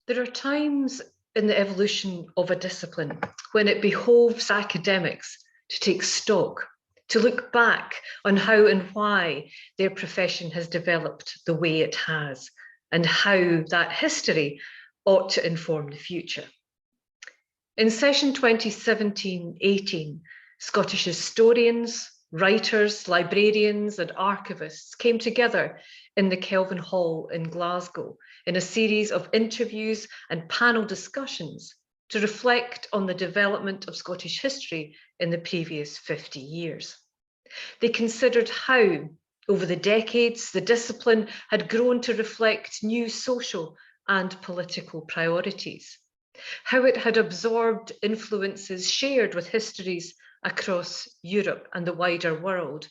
There are times in the evolution of a discipline when it behoves academics to take stock, to look back on how and why their profession has developed the way it has, and how that history ought to inform the future. In session 2017-18, Scottish historians, writers, librarians and archivists came together in the Kelvin Hall in Glasgow in a series of interviews and panel discussions to reflect on the development of Scottish history in the previous 50 years. They considered how, over the decades, the discipline had grown to reflect new social and political priorities, how it had absorbed influences shared with histories across Europe and the wider world,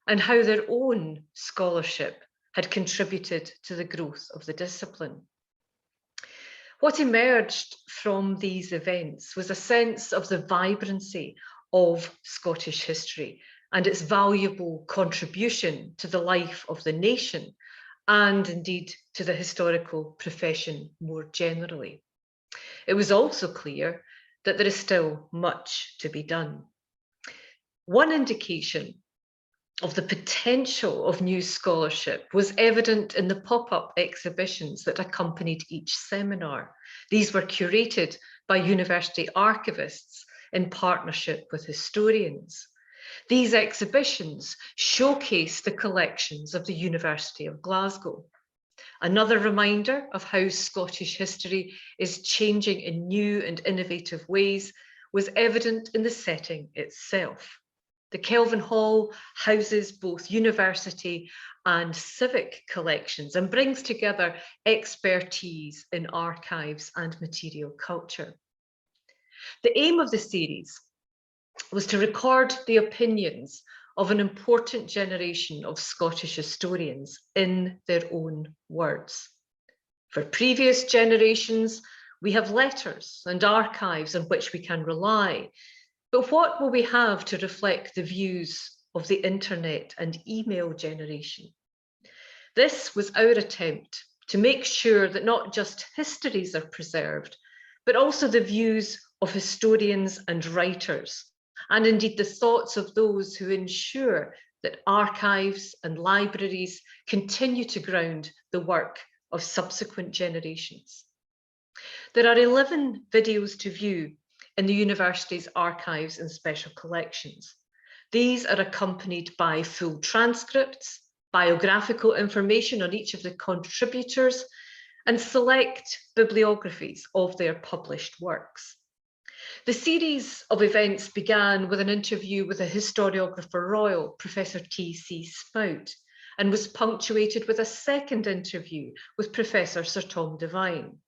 and how their own scholarship had contributed to the growth of the discipline. What emerged from these events was a sense of the vibrancy of Scottish history and its valuable contribution to the life of the nation and indeed to the historical profession more generally. It was also clear that there is still much to be done. One indication of the potential of new scholarship was evident in the pop-up exhibitions that accompanied each seminar. These were curated by university archivists in partnership with historians. These exhibitions showcase the collections of the University of Glasgow. Another reminder of how Scottish history is changing in new and innovative ways was evident in the setting itself. The Kelvin Hall houses both university and civic collections and brings together expertise in archives and material culture. The aim of the series was to record the opinions of an important generation of Scottish historians in their own words. For previous generations, we have letters and archives on which we can rely. But what will we have to reflect the views of the internet and email generation? This was our attempt to make sure that not just histories are preserved, but also the views of historians and writers, and indeed the thoughts of those who ensure that archives and libraries continue to ground the work of subsequent generations. There are 11 videos to view in the university's archives and special collections. These are accompanied by full transcripts, biographical information on each of the contributors, and select bibliographies of their published works. The series of events began with an interview with a historiographer royal, Professor T.C. Spout, and was punctuated with a second interview with Professor Sir Tom Devine.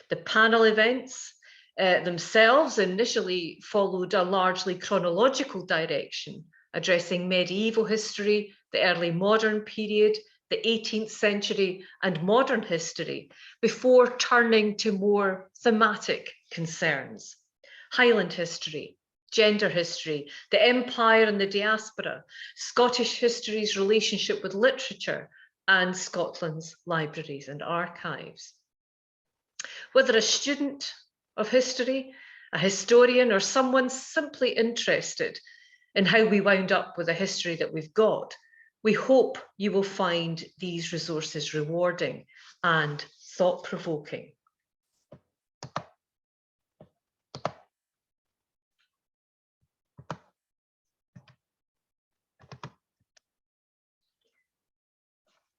The panel events themselves initially followed a largely chronological direction, addressing medieval history, the early modern period, the 18th century and modern history, before turning to more thematic concerns. Highland history, gender history, the empire and the diaspora, Scottish history's relationship with literature, and Scotland's libraries and archives. Whether a student of history, a historian, or someone simply interested in how we wound up with the history that we've got, we hope you will find these resources rewarding and thought-provoking.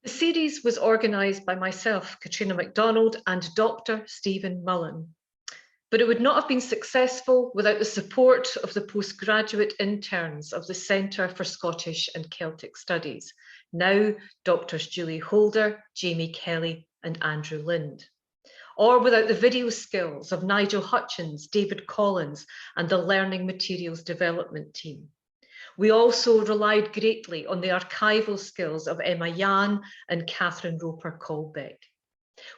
The series was organised by myself, Catriona Macdonald, and Dr. Stephen Mullen. But it would not have been successful without the support of the postgraduate interns of the Centre for Scottish and Celtic Studies, now Doctors Julie Holder, Jamie Kelly and Andrew Lind, or without the video skills of Nigel Hutchins, David Collins and the Learning Materials Development team. We also relied greatly on the archival skills of Emma Yan and Catherine Roper-Colbeck.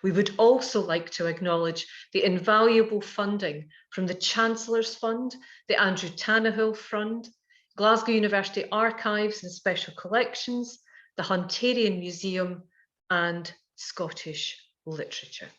We would also like to acknowledge the invaluable funding from the Chancellor's Fund, the Andrew Tannehill Fund, Glasgow University Archives and Special Collections, the Hunterian Museum and Scottish Literature.